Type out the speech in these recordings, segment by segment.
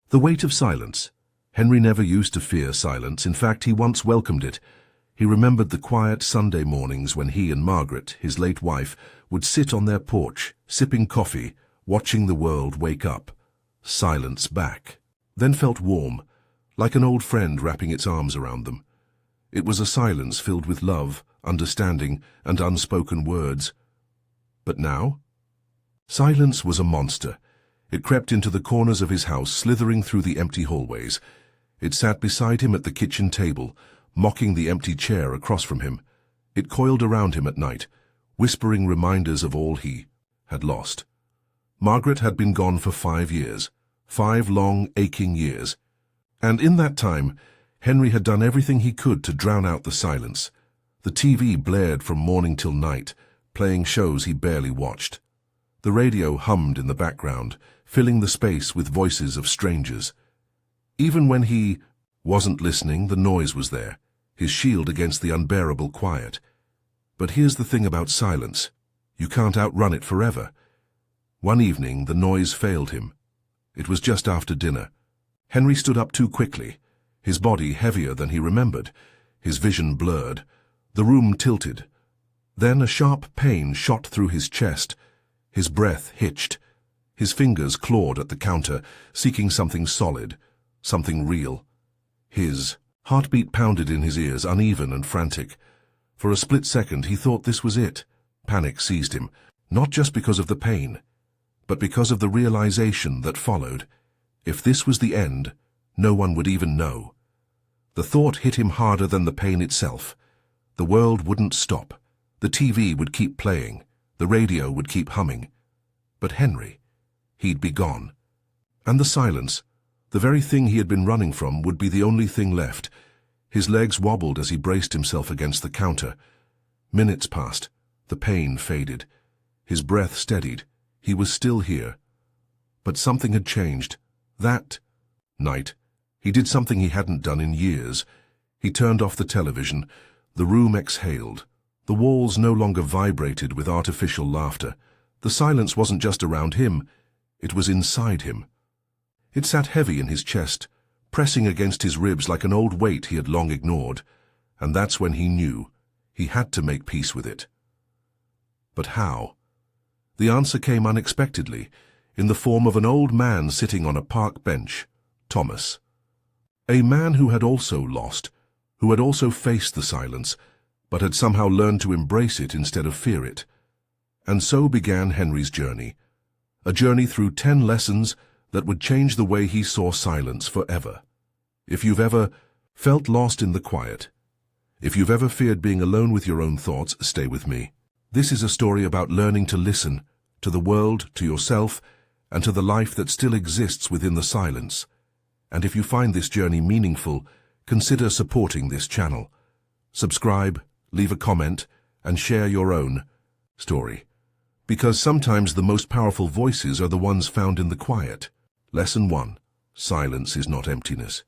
The weight of silence. Henry never used to fear silence. In fact, he once welcomed it. He remembered the quiet Sunday mornings when he and Margaret, his late wife, would sit on their porch, sipping coffee, watching the world wake up. Silence back. Then felt warm, like an old friend wrapping its arms around them. It was a silence filled with love, understanding, and unspoken words. But now? Silence was a monster. It crept into the corners of his house, slithering through the empty hallways. It sat beside him at the kitchen table, mocking the empty chair across from him. It coiled around him at night, whispering reminders of all he had lost. Margaret had been gone for 5 years, 5 long, aching years. And in that time, Henry had done everything he could to drown out the silence. The TV blared from morning till night, playing shows he barely watched. The radio hummed in the background, filling the space with voices of strangers. Even when he wasn't listening, the noise was there, his shield against the unbearable quiet. But here's the thing about silence. You can't outrun it forever. One evening, the noise failed him. It was just after dinner. Henry stood up too quickly, his body heavier than he remembered, his vision blurred. The room tilted. Then a sharp pain shot through his chest. His breath hitched. His fingers clawed at the counter, seeking something solid, something real. His heartbeat pounded in his ears, uneven and frantic. For a split second he thought this was it. Panic seized him, not just because of the pain, but because of the realization that followed. If this was the end, no one would even know. The thought hit him harder than the pain itself. The world wouldn't stop. The TV would keep playing. The radio would keep humming. But Henry, he'd be gone. And the silence, the very thing he had been running from, would be the only thing left. His legs wobbled as he braced himself against the counter. Minutes passed. The pain faded. His breath steadied. He was still here. But something had changed. That night, he did something he hadn't done in years. He turned off the television. The room exhaled. The walls no longer vibrated with artificial laughter. The silence wasn't just around him, it was inside him. It sat heavy in his chest, pressing against his ribs like an old weight he had long ignored. And that's when he knew he had to make peace with it. But how? The answer came unexpectedly, in the form of an old man sitting on a park bench, Thomas. A man who had also lost, who had also faced the silence, but had somehow learned to embrace it instead of fear it. And so began Henry's journey, a journey through 10 lessons that would change the way he saw silence forever. If you've ever felt lost in the quiet, if you've ever feared being alone with your own thoughts, stay with me. This is a story about learning to listen, to the world, to yourself, and to the life that still exists within the silence. And if you find this journey meaningful, consider supporting this channel. Subscribe, leave a comment, and share your own story. Because sometimes the most powerful voices are the ones found in the quiet. Lesson 1. Silence is not emptiness.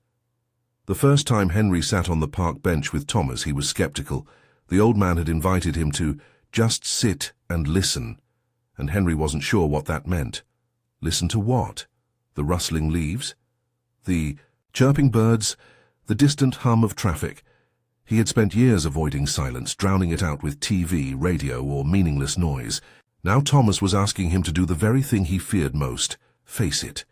The first time Henry sat on the park bench with Thomas, he was skeptical. The old man had invited him to just sit and listen, and Henry wasn't sure what that meant. Listen to what? The rustling leaves? The chirping birds? The distant hum of traffic? He had spent years avoiding silence, drowning it out with TV, radio, or meaningless noise. Now Thomas was asking him to do the very thing he feared most, face it.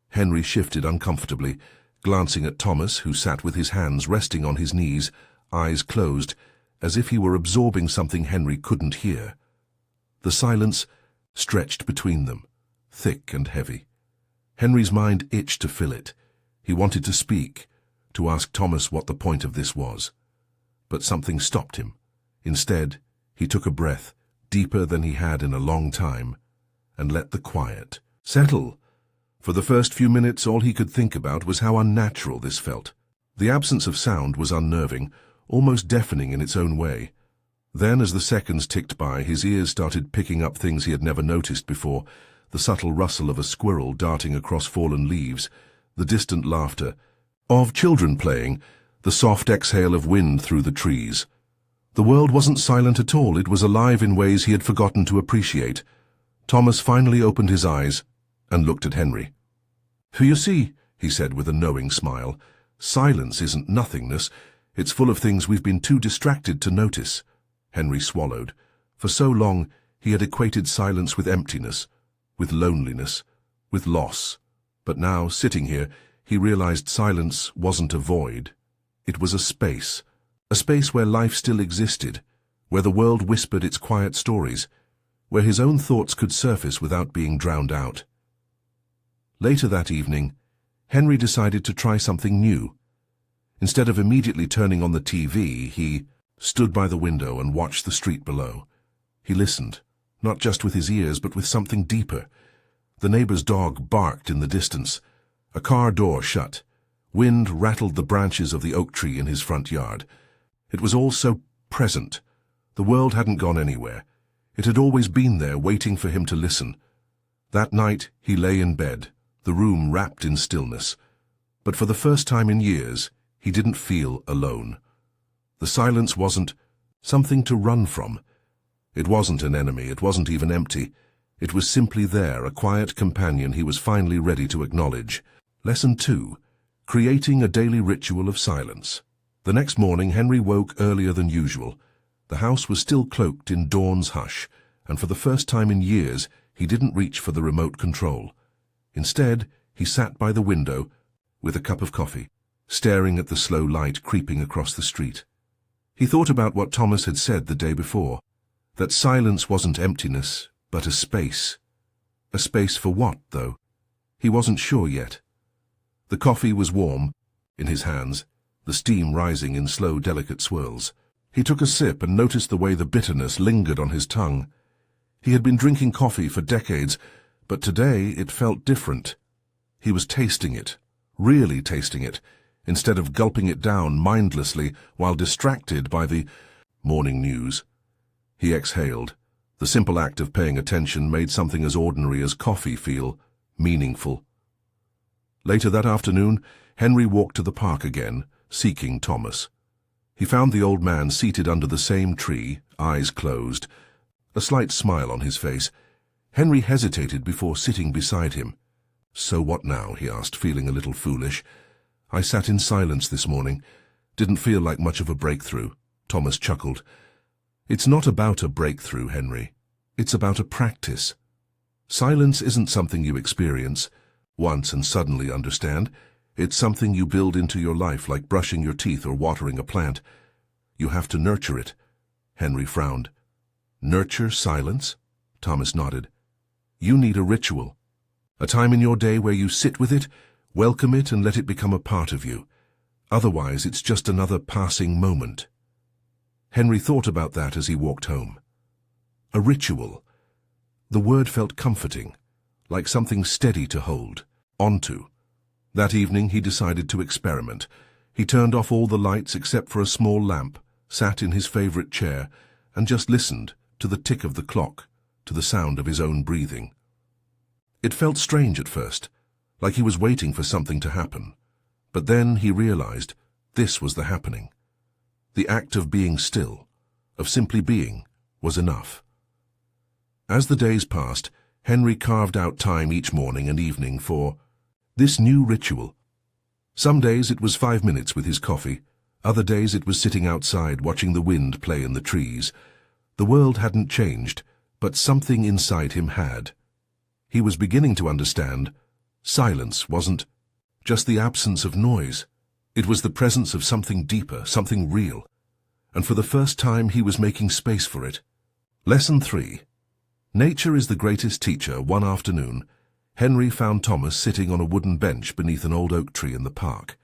Henry shifted uncomfortably, glancing at Thomas, who sat with his hands resting on his knees, eyes closed, as if he were absorbing something Henry couldn't hear. The silence stretched between them, thick and heavy. Henry's mind itched to fill it. He wanted to speak, to ask Thomas what the point of this was. But something stopped him. Instead, he took a breath, deeper than he had in a long time, and let the quiet settle. For the first few minutes, all he could think about was how unnatural this felt. The absence of sound was unnerving, almost deafening in its own way. Then, as the seconds ticked by, his ears started picking up things he had never noticed before: the subtle rustle of a squirrel darting across fallen leaves, the distant laughter of children playing, the soft exhale of wind through the trees. The world wasn't silent at all, it was alive in ways he had forgotten to appreciate. Thomas finally opened his eyes and looked at Henry. "You see," he said with a knowing smile. "Silence isn't nothingness. It's full of things we've been too distracted to notice." Henry swallowed. For so long, he had equated silence with emptiness, with loneliness, with loss. But now, sitting here, he realized silence wasn't a void. It was a space where life still existed, where the world whispered its quiet stories, where his own thoughts could surface without being drowned out. Later that evening, Henry decided to try something new. Instead of immediately turning on the TV, he stood by the window and watched the street below. He listened, not just with his ears, but with something deeper. The neighbor's dog barked in the distance. A car door shut. Wind rattled the branches of the oak tree in his front yard. It was all so present. The world hadn't gone anywhere. It had always been there, waiting for him to listen. That night, he lay in bed, the room wrapped in stillness. But for the first time in years, he didn't feel alone. The silence wasn't something to run from. It wasn't an enemy, it wasn't even empty. It was simply there, a quiet companion he was finally ready to acknowledge. Lesson 2. Creating a daily ritual of silence. The next morning, Henry woke earlier than usual. The house was still cloaked in dawn's hush, and for the first time in years, he didn't reach for the remote control. Instead, he sat by the window with a cup of coffee, staring at the slow light creeping across the street. He thought about what Thomas had said the day before, that silence wasn't emptiness, but a space. A space for what, though? He wasn't sure yet. The coffee was warm in his hands, the steam rising in slow, delicate swirls. He took a sip and noticed the way the bitterness lingered on his tongue. He had been drinking coffee for decades, but today it felt different. He was tasting it, really tasting it, instead of gulping it down mindlessly while distracted by the morning news. He exhaled. The simple act of paying attention made something as ordinary as coffee feel meaningful. Later that afternoon, Henry walked to the park again, seeking Thomas. He found the old man seated under the same tree, eyes closed, a slight smile on his face. Henry hesitated before sitting beside him. "So what now?" he asked, feeling a little foolish. "I sat in silence this morning. Didn't feel like much of a breakthrough." Thomas chuckled. "It's not about a breakthrough, Henry. It's about a practice. Silence isn't something you experience once and suddenly understand. It's something you build into your life, like brushing your teeth or watering a plant. You have to nurture it." Henry frowned. "Nurture silence?" Thomas nodded. "You need a ritual. A time in your day where you sit with it, welcome it, and let it become a part of you. Otherwise, it's just another passing moment." Henry thought about that as he walked home. A ritual. The word felt comforting, like something steady to hold onto. That evening he decided to experiment. He turned off all the lights except for a small lamp, sat in his favorite chair, and just listened to the tick of the clock, to the sound of his own breathing. It felt strange at first, like he was waiting for something to happen. But then he realized this was the happening. The act of being still, of simply being, was enough. As the days passed, Henry carved out time each morning and evening for this new ritual. Some days it was 5 minutes with his coffee. Other days it was sitting outside watching the wind play in the trees. The world hadn't changed, but something inside him had. He was beginning to understand silence wasn't just the absence of noise. It was the presence of something deeper, something real. And for the first time he was making space for it. Lesson 3. Nature is the greatest teacher. One afternoon, Henry found Thomas sitting on a wooden bench beneath an old oak tree in the park.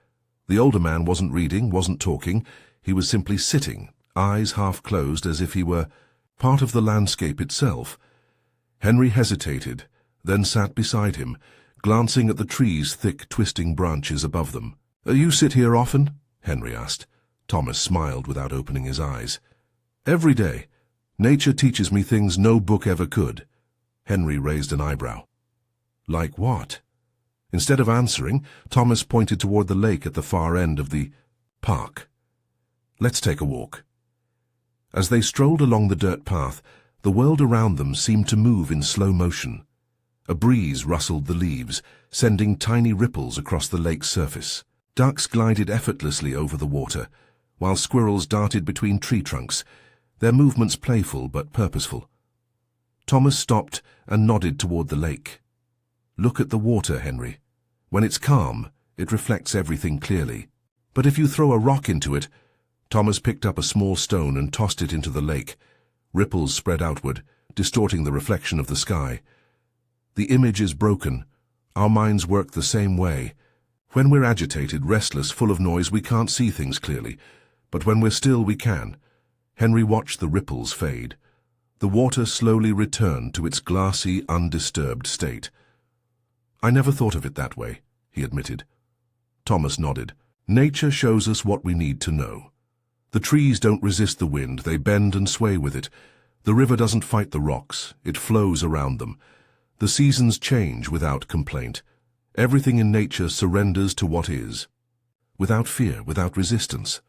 The older man wasn't reading, wasn't talking. He was simply sitting, eyes half closed, as if he were part of the landscape itself. Henry hesitated, then sat beside him, glancing at the tree's thick, twisting branches above them. "You sit here often?" Henry asked. Thomas smiled without opening his eyes. "Every day. Nature teaches me things no book ever could." Henry raised an eyebrow. "Like what?" Instead of answering, Thomas pointed toward the lake at the far end of the park. "Let's take a walk." As they strolled along the dirt path, the world around them seemed to move in slow motion. A breeze rustled the leaves, sending tiny ripples across the lake's surface. Ducks glided effortlessly over the water, while squirrels darted between tree trunks, their movements playful but purposeful. Thomas stopped and nodded toward the lake. "Look at the water, Henry. When it's calm, it reflects everything clearly. But if you throw a rock into it—" Thomas picked up a small stone and tossed it into the lake. Ripples spread outward, distorting the reflection of the sky. The image is broken. Our minds work the same way. When we're agitated, restless, full of noise, we can't see things clearly. But when we're still, we can. Henry watched the ripples fade. The water slowly returned to its glassy, undisturbed state. "I never thought of it that way," he admitted. Thomas nodded. "Nature shows us what we need to know. The trees don't resist the wind, they bend and sway with it. The river doesn't fight the rocks, it flows around them. The seasons change without complaint. Everything in nature surrenders to what is, without fear, without resistance."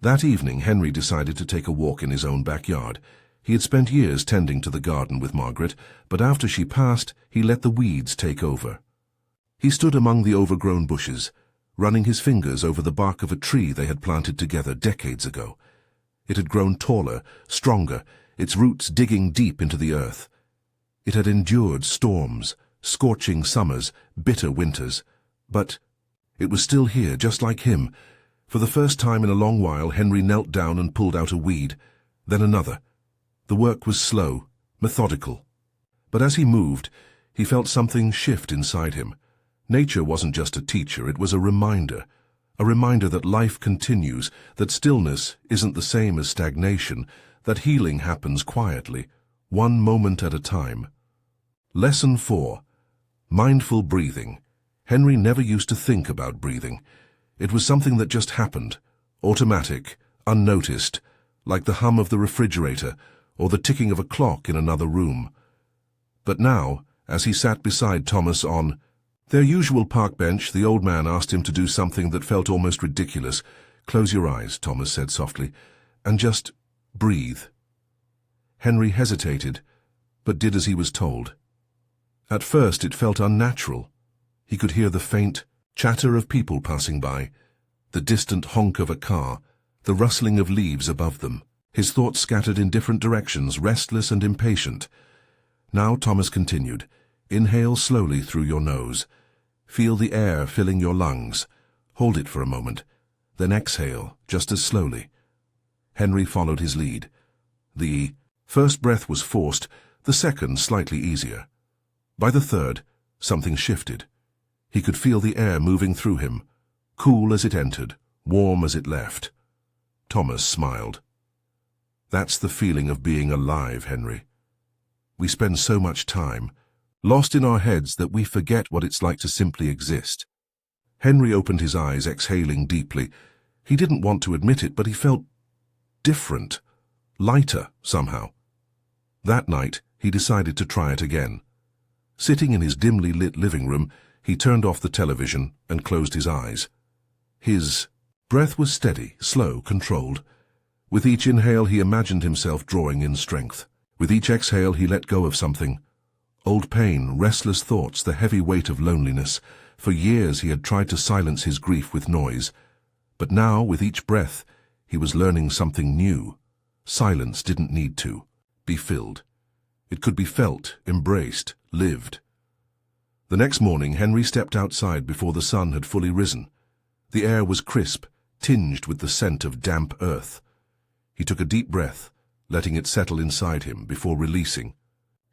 That evening, Henry decided to take a walk in his own backyard. He had spent years tending to the garden with Margaret, but after she passed, he let the weeds take over. He stood among the overgrown bushes, running his fingers over the bark of a tree they had planted together decades ago. It had grown taller, stronger, its roots digging deep into the earth. It had endured storms, scorching summers, bitter winters. But it was still here, just like him. For the first time in a long while, Henry knelt down and pulled out a weed, then another. The work was slow, methodical. But as he moved, he felt something shift inside him. Nature wasn't just a teacher, it was a reminder that life continues, that stillness isn't the same as stagnation, that healing happens quietly, one moment at a time. Lesson 4. Mindful breathing. Henry never used to think about breathing. It was something that just happened, automatic, unnoticed, like the hum of the refrigerator or the ticking of a clock in another room. But now, as he sat beside Thomas on their usual park bench, the old man asked him to do something that felt almost ridiculous. "Close your eyes," Thomas said softly, "and just breathe." Henry hesitated, but did as he was told. At first it felt unnatural. He could hear the faint chatter of people passing by, the distant honk of a car, the rustling of leaves above them. His thoughts scattered in different directions, restless and impatient. Now Thomas continued, "Inhale slowly through your nose. Feel the air filling your lungs. Hold it for a moment. Then exhale, just as slowly." Henry followed his lead. The first breath was forced, the second slightly easier. By the third, something shifted. He could feel the air moving through him, cool as it entered, warm as it left. Thomas smiled. "That's the feeling of being alive, Henry. We spend so much time lost in our heads that we forget what it's like to simply exist." Henry opened his eyes, exhaling deeply. He didn't want to admit it, but he felt different, lighter somehow. That night, he decided to try it again. Sitting in his dimly lit living room, he turned off the television and closed his eyes. His breath was steady, slow, controlled. With each inhale, he imagined himself drawing in strength. With each exhale, he let go of something. Old pain, restless thoughts, the heavy weight of loneliness. For years he had tried to silence his grief with noise. But now, with each breath, he was learning something new. Silence didn't need to be filled. It could be felt, embraced, lived. The next morning, Henry stepped outside before the sun had fully risen. The air was crisp, tinged with the scent of damp earth. He took a deep breath, letting it settle inside him before releasing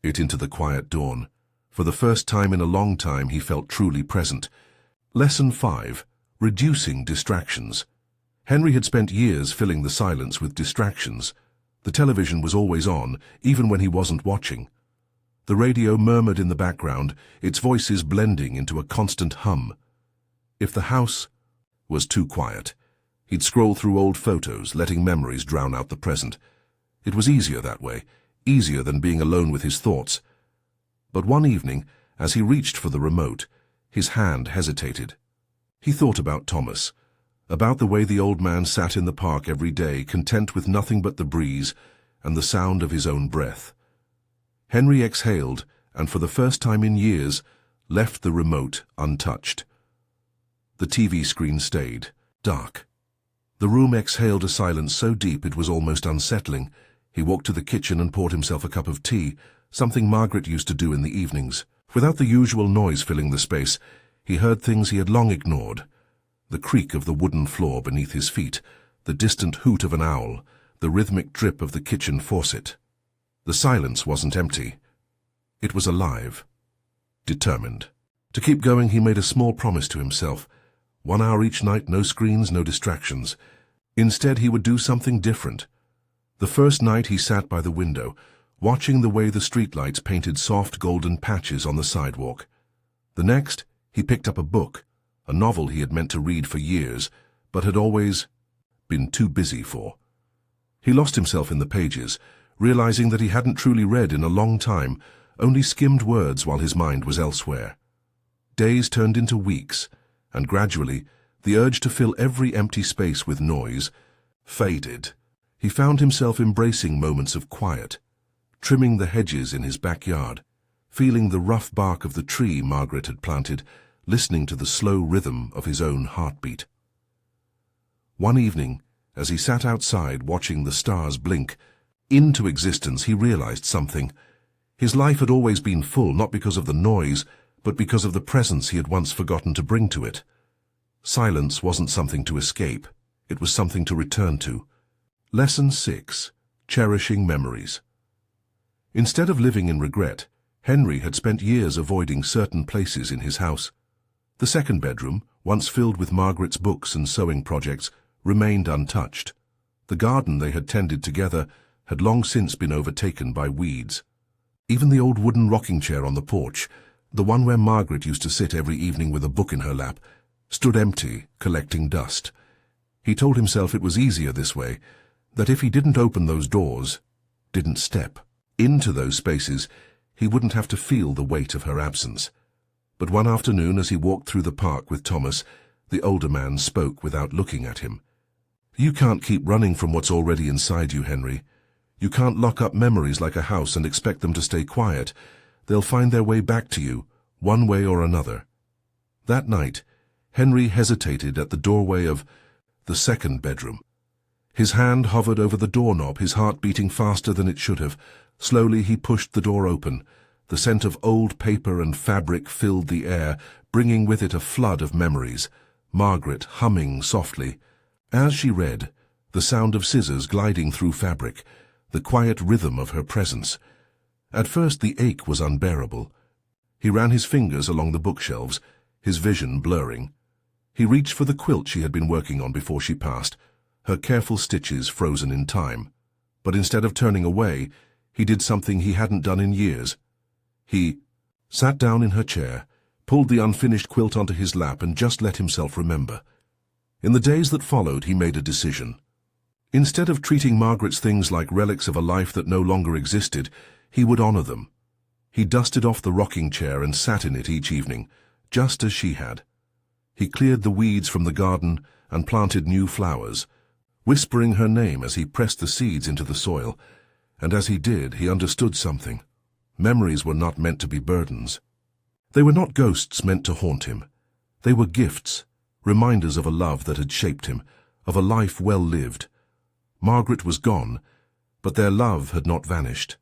it into the quiet dawn. For the first time in a long time, he felt truly present. Lesson 5. Reducing distractions. Henry had spent years filling the silence with distractions. The television was always on, even when he wasn't watching. The radio murmured in the background, its voices blending into a constant hum. If the house was too quiet, he'd scroll through old photos, letting memories drown out the present. It was easier that way, easier than being alone with his thoughts. But one evening, as he reached for the remote, his hand hesitated. He thought about Thomas, about the way the old man sat in the park every day, content with nothing but the breeze and the sound of his own breath. Henry exhaled and for the first time in years, left the remote untouched. The TV screen stayed, dark. The room exhaled a silence so deep it was almost unsettling. He walked to the kitchen and poured himself a cup of tea, something Margaret used to do in the evenings. Without the usual noise filling the space, he heard things he had long ignored. The creak of the wooden floor beneath his feet, the distant hoot of an owl, the rhythmic drip of the kitchen faucet. The silence wasn't empty. It was alive, determined. To keep going, he made a small promise to himself. 1 hour each night, no screens, no distractions. Instead, he would do something different. The first night he sat by the window, watching the way the streetlights painted soft golden patches on the sidewalk. The next, he picked up a book, a novel he had meant to read for years, but had always been too busy for. He lost himself in the pages, realizing that he hadn't truly read in a long time, only skimmed words while his mind was elsewhere. Days turned into weeks, and gradually, the urge to fill every empty space with noise faded. He found himself embracing moments of quiet, trimming the hedges in his backyard, feeling the rough bark of the tree Margaret had planted, listening to the slow rhythm of his own heartbeat. One evening, as he sat outside watching the stars blink into existence, he realized something. His life had always been full, not because of the noise, but because of the presence he had once forgotten to bring to it. Silence wasn't something to escape, it was something to return to. Lesson 6. Cherishing Memories. Instead of living in regret, Henry had spent years avoiding certain places in his house. The second bedroom, once filled with Margaret's books and sewing projects, remained untouched. The garden they had tended together had long since been overtaken by weeds. Even the old wooden rocking chair on the porch, the one where Margaret used to sit every evening with a book in her lap, stood empty, collecting dust. He told himself it was easier this way, that if he didn't open those doors, didn't step into those spaces, he wouldn't have to feel the weight of her absence. But one afternoon, as he walked through the park with Thomas, the older man spoke without looking at him. "You can't keep running from what's already inside you, Henry. You can't lock up memories like a house and expect them to stay quiet. They'll find their way back to you, one way or another." That night, Henry hesitated at the doorway of the second bedroom. His hand hovered over the doorknob, his heart beating faster than it should have. Slowly he pushed the door open. The scent of old paper and fabric filled the air, bringing with it a flood of memories. Margaret humming softly. As she read, the sound of scissors gliding through fabric, the quiet rhythm of her presence. At first the ache was unbearable. He ran his fingers along the bookshelves, his vision blurring. He reached for the quilt she had been working on before she passed, her careful stitches frozen in time. But instead of turning away, he did something he hadn't done in years. He sat down in her chair, pulled the unfinished quilt onto his lap, and just let himself remember. In the days that followed, he made a decision. Instead of treating Margaret's things like relics of a life that no longer existed, he would honor them. He dusted off the rocking chair and sat in it each evening, just as she had. He cleared the weeds from the garden and planted new flowers, whispering her name as he pressed the seeds into the soil. And as he did, he understood something. Memories were not meant to be burdens. They were not ghosts meant to haunt him. They were gifts, reminders of a love that had shaped him, of a life well lived. Margaret was gone, but their love had not vanished.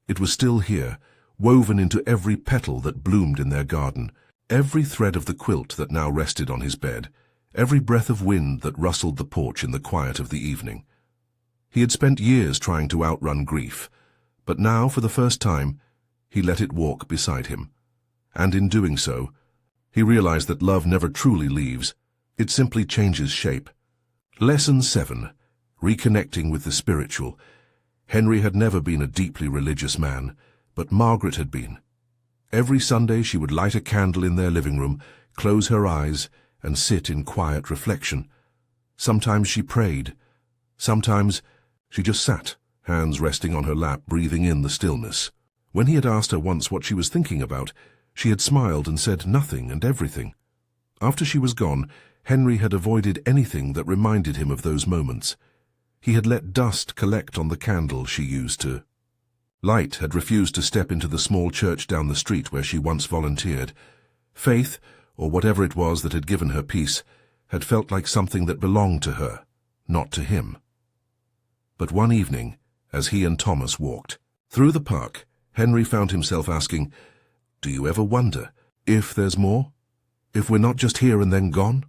It was still here, woven into every petal that bloomed in their garden, every thread of the quilt that now rested on his bed, every breath of wind that rustled the porch in the quiet of the evening. He had spent years trying to outrun grief, but now, for the first time, he let it walk beside him. And in doing so, he realized that love never truly leaves. It simply changes shape. Lesson 7. Reconnecting with the spiritual. Henry had never been a deeply religious man, but Margaret had been. Every Sunday she would light a candle in their living room, close her eyes, and sit in quiet reflection. Sometimes she prayed. Sometimes she just sat, hands resting on her lap, breathing in the stillness. When he had asked her once what she was thinking about, she had smiled and said nothing and everything. After she was gone, Henry had avoided anything that reminded him of those moments. He had let dust collect on the candle she used to Light had refused to step into the small church down the street where she once volunteered. Faith, or whatever it was that had given her peace, had felt like something that belonged to her, not to him. But one evening, as he and Thomas walked through the park, Henry found himself asking, "Do you ever wonder if there's more? If we're not just here and then gone?"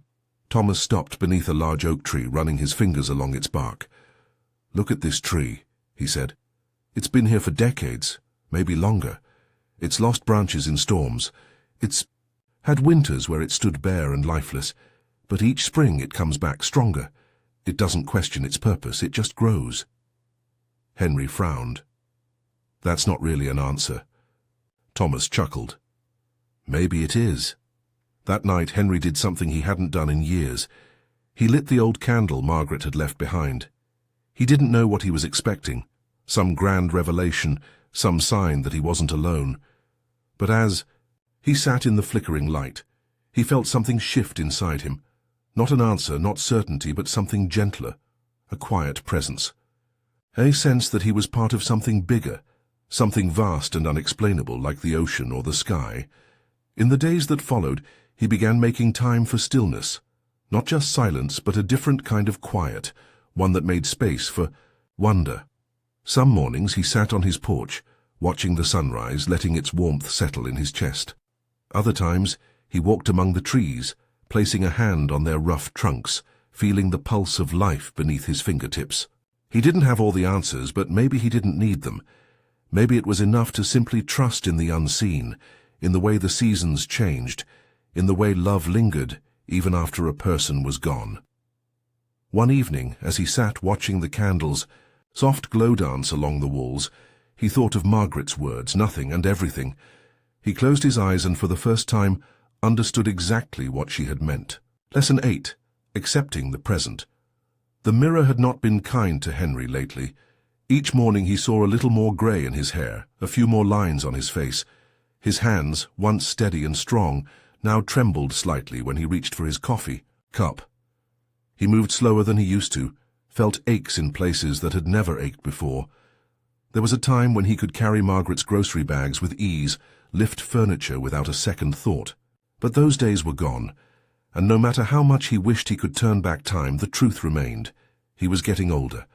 Thomas stopped beneath a large oak tree, running his fingers along its bark. "Look at this tree," he said. "It's been here for decades, maybe longer. It's lost branches in storms. It's had winters where it stood bare and lifeless, but each spring it comes back stronger. It doesn't question its purpose, it just grows." Henry frowned. "That's not really an answer." Thomas chuckled. "Maybe it is." That night Henry did something he hadn't done in years. He lit the old candle Margaret had left behind. He didn't know what he was expecting, some grand revelation, some sign that he wasn't alone. But as he sat in the flickering light, he felt something shift inside him. Not an answer, not certainty, but something gentler, a quiet presence. A sense that he was part of something bigger, something vast and unexplainable like the ocean or the sky. In the days that followed, he began making time for stillness, not just silence, but a different kind of quiet, one that made space for wonder. Some mornings he sat on his porch, watching the sunrise, letting its warmth settle in his chest. Other times he walked among the trees, placing a hand on their rough trunks, feeling the pulse of life beneath his fingertips. He didn't have all the answers, but maybe he didn't need them. Maybe it was enough to simply trust in the unseen, in the way the seasons changed, in the way love lingered even after a person was gone. One evening, as he sat watching the candles' soft glow dance along the walls, he thought of Margaret's words, nothing and everything. He closed his eyes and for the first time understood exactly what she had meant. Lesson 8. Accepting the present. The mirror had not been kind to Henry lately. Each morning he saw a little more grey in his hair, a few more lines on his face. His hands, once steady and strong, now trembled slightly when he reached for his coffee cup. He moved slower than he used to, felt aches in places that had never ached before. There was a time when he could carry Margaret's grocery bags with ease, lift furniture without a second thought. But those days were gone, and no matter how much he wished he could turn back time, the truth remained. He was getting older.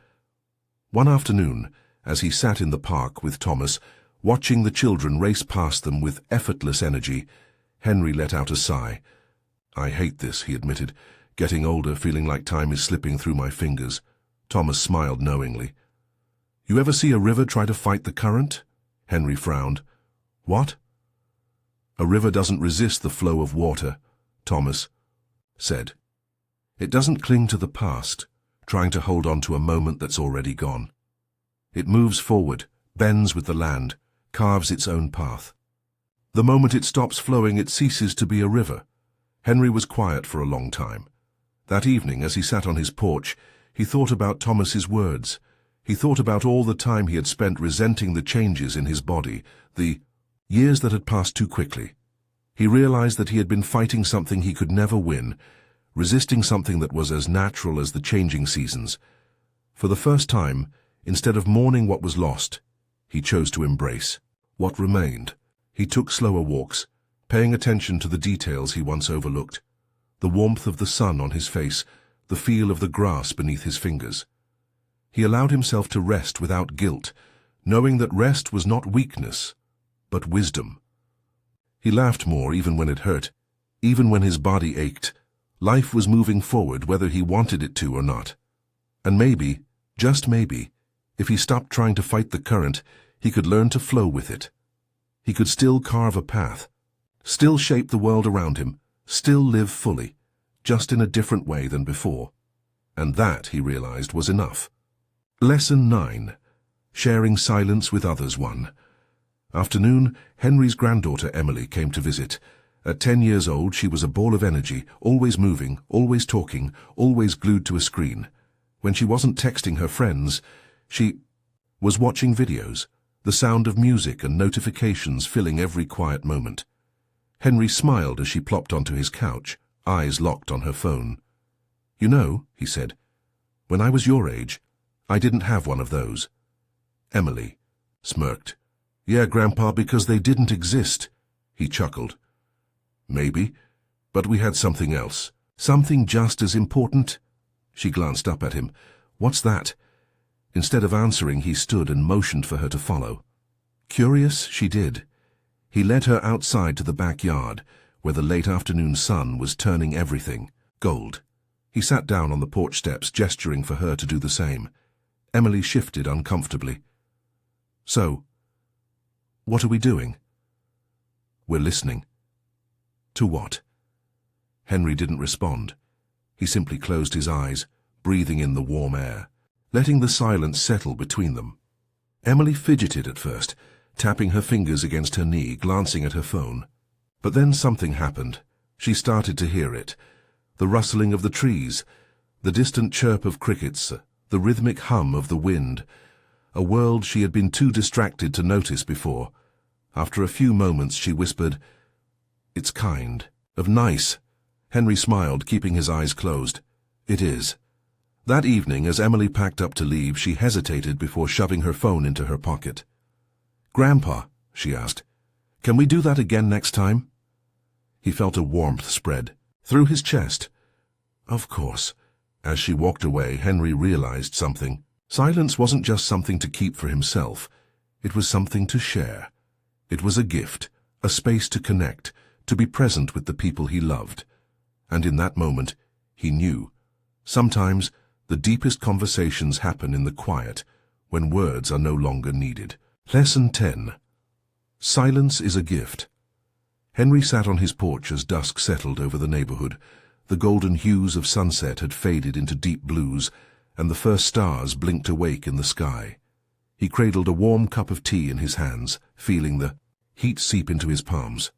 One afternoon, as he sat in the park with Thomas, watching the children race past them with effortless energy, Henry let out a sigh. "I hate this," he admitted, "getting older, feeling like time is slipping through my fingers." Thomas smiled knowingly. "You ever see a river try to fight the current?" Henry frowned. "What?" "A river doesn't resist the flow of water," Thomas said. "It doesn't cling to the past, trying to hold on to a moment that's already gone. It moves forward, bends with the land, carves its own path. The moment it stops flowing, it ceases to be a river." Henry was quiet for a long time. That evening, as he sat on his porch, he thought about Thomas's words. He thought about all the time he had spent resenting the changes in his body, the years that had passed too quickly. He realized that he had been fighting something he could never win, resisting something that was as natural as the changing seasons. For the first time, instead of mourning what was lost, he chose to embrace what remained. He took slower walks, paying attention to the details he once overlooked. The warmth of the sun on his face, the feel of the grass beneath his fingers. He allowed himself to rest without guilt, knowing that rest was not weakness, but wisdom. He laughed more even when it hurt, even when his body ached. Life was moving forward whether he wanted it to or not. And maybe, just maybe, if he stopped trying to fight the current, he could learn to flow with it. He could still carve a path, still shape the world around him, still live fully, just in a different way than before. And that, he realized, was enough. Lesson 9. Sharing silence with others 1. Afternoon, Henry's granddaughter Emily came to visit. At 10 years old, she was a ball of energy, always moving, always talking, always glued to a screen. When she wasn't texting her friends, she was watching videos, the sound of music and notifications filling every quiet moment. Henry smiled as she plopped onto his couch, eyes locked on her phone. "You know," he said, "when I was your age, I didn't have one of those." Emily, smirked. Yeah, Grandpa, because they didn't exist. He chuckled. Maybe, but we had something else. Something just as important. She glanced up at him. What's that? Instead of answering, he stood and motioned for her to follow. Curious, she did. He led her outside to the backyard, where the late afternoon sun was turning everything gold. He sat down on the porch steps, gesturing for her to do the same. Emily shifted uncomfortably. So, what are we doing? We're listening. To what? Henry didn't respond. He simply closed his eyes, breathing in the warm air, letting the silence settle between them. Emily fidgeted at first, tapping her fingers against her knee, glancing at her phone. But then something happened. She started to hear it. The rustling of the trees, the distant chirp of crickets, the rhythmic hum of the wind. A world she had been too distracted to notice before. After a few moments she whispered, "It's kind. Of nice." Henry smiled, keeping his eyes closed. "It is." That evening, as Emily packed up to leave, she hesitated before shoving her phone into her pocket. "Grandpa," she asked, "can we do that again next time?" He felt a warmth spread through his chest. Of course. As she walked away, Henry realized something. Silence wasn't just something to keep for himself. It was something to share. It was a gift, a space to connect, to be present with the people he loved. And in that moment, he knew. Sometimes, the deepest conversations happen in the quiet, when words are no longer needed. Lesson 10. Silence is a gift. Henry sat on his porch as dusk settled over the neighborhood. The golden hues of sunset had faded into deep blues, and the first stars blinked awake in the sky. He cradled a warm cup of tea in his hands, feeling the heat seep into his palms.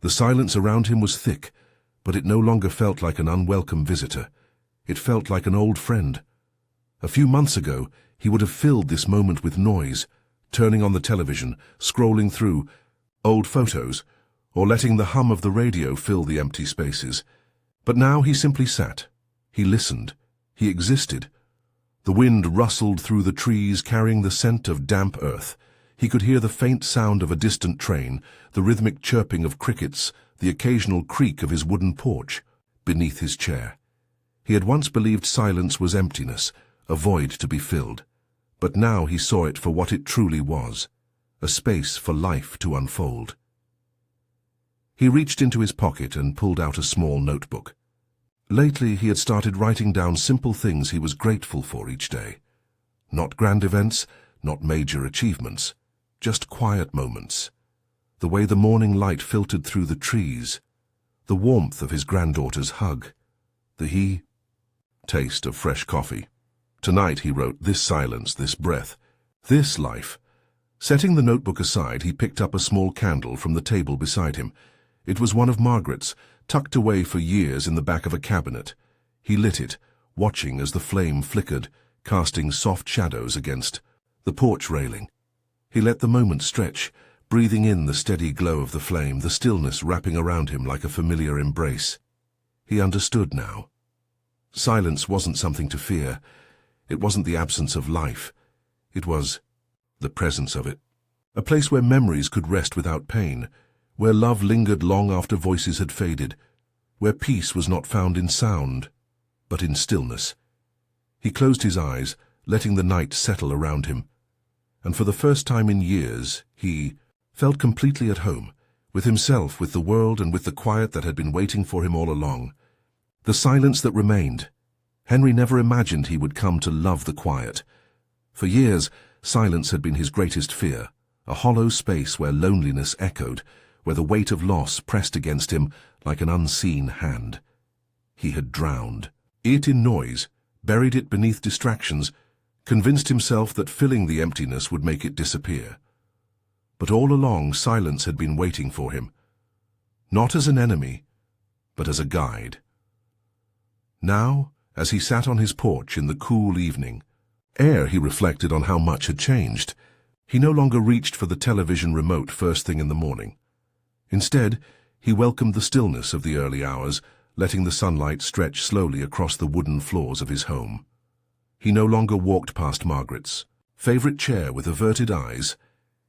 The silence around him was thick, but it no longer felt like an unwelcome visitor. It felt like an old friend. A few months ago, he would have filled this moment with noise, turning on the television, scrolling through old photos, or letting the hum of the radio fill the empty spaces. But now he simply sat. He listened. He existed. The wind rustled through the trees, carrying the scent of damp earth. He could hear the faint sound of a distant train, the rhythmic chirping of crickets, the occasional creak of his wooden porch beneath his chair. He had once believed silence was emptiness, a void to be filled. But now he saw it for what it truly was, a space for life to unfold. He reached into his pocket and pulled out a small notebook. Lately he had started writing down simple things he was grateful for each day. Not grand events, not major achievements, just quiet moments. The way the morning light filtered through the trees, the warmth of his granddaughter's hug, the taste of fresh coffee. Tonight, he wrote, this silence, this breath, this life. Setting the notebook aside, he picked up a small candle from the table beside him. It was one of Margaret's, tucked away for years in the back of a cabinet. He lit it, watching as the flame flickered, casting soft shadows against the porch railing. He let the moment stretch, breathing in the steady glow of the flame, the stillness wrapping around him like a familiar embrace. He understood now. Silence wasn't something to fear. It wasn't the absence of life. It was the presence of it. A place where memories could rest without pain, where love lingered long after voices had faded, where peace was not found in sound, but in stillness. He closed his eyes, letting the night settle around him. And for the first time in years, he felt completely at home, with himself, with the world, and with the quiet that had been waiting for him all along. The silence that remained. Henry never imagined he would come to love the quiet. For years, silence had been his greatest fear, a hollow space where loneliness echoed, where the weight of loss pressed against him like an unseen hand. He had drowned it in noise, buried it beneath distractions, convinced himself that filling the emptiness would make it disappear. But all along, silence had been waiting for him, not as an enemy, but as a guide. Now, as he sat on his porch in the cool evening air, he reflected on how much had changed. He no longer reached for the television remote first thing in the morning. Instead, he welcomed the stillness of the early hours, letting the sunlight stretch slowly across the wooden floors of his home. He no longer walked past Margaret's favorite chair with averted eyes.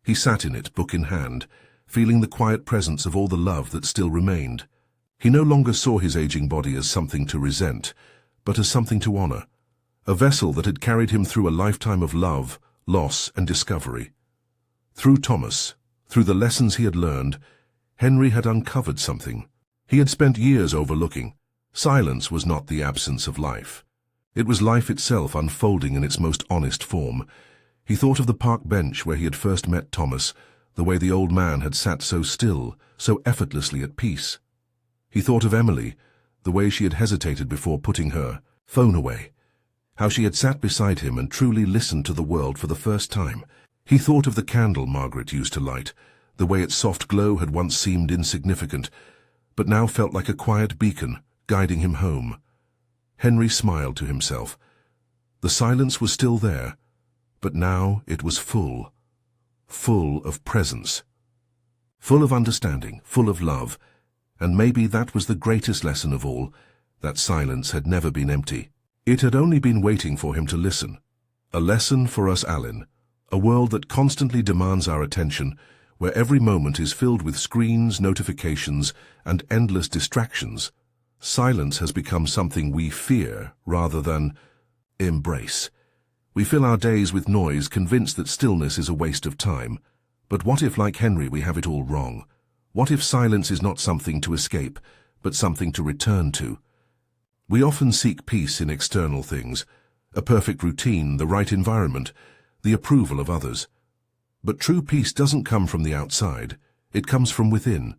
He sat in it, book in hand, feeling the quiet presence of all the love that still remained. He no longer saw his aging body as something to resent, but as something to honor, a vessel that had carried him through a lifetime of love, loss, and discovery. Through Thomas, through the lessons he had learned, Henry had uncovered something he had spent years overlooking. Silence was not the absence of life. It was life itself unfolding in its most honest form. He thought of the park bench where he had first met Thomas, the way the old man had sat so still, so effortlessly at peace. He thought of Emily, the way she had hesitated before putting her phone away, how she had sat beside him and truly listened to the world for the first time. He thought of the candle Margaret used to light, the way its soft glow had once seemed insignificant, but now felt like a quiet beacon, guiding him home. Henry smiled to himself. The silence was still there, but now it was full of presence, full of understanding, full of love, and maybe that was the greatest lesson of all, that silence had never been empty. It had only been waiting for him to listen. A lesson for us, Alan, a world that constantly demands our attention, where every moment is filled with screens, notifications, and endless distractions. Silence has become something we fear rather than embrace. We fill our days with noise, convinced that stillness is a waste of time. But what if, like Henry, we have it all wrong? What if silence is not something to escape, but something to return to? We often seek peace in external things, a perfect routine, the right environment, the approval of others. But true peace doesn't come from the outside, it comes from within.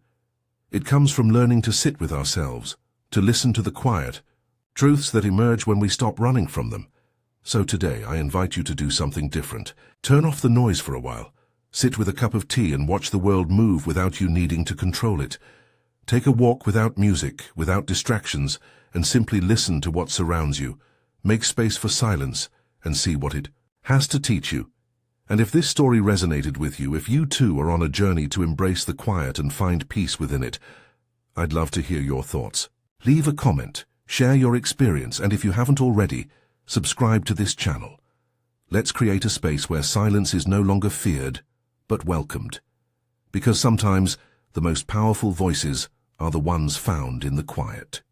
It comes from learning to sit with ourselves, to listen to the quiet, truths that emerge when we stop running from them. So today I invite you to do something different. Turn off the noise for a while. Sit with a cup of tea and watch the world move without you needing to control it. Take a walk without music, without distractions, and simply listen to what surrounds you. Make space for silence and see what it has to teach you. And if this story resonated with you, if you too are on a journey to embrace the quiet and find peace within it, I'd love to hear your thoughts. Leave a comment, share your experience, and if you haven't already, subscribe to this channel. Let's create a space where silence is no longer feared, but welcomed. Because sometimes the most powerful voices are the ones found in the quiet.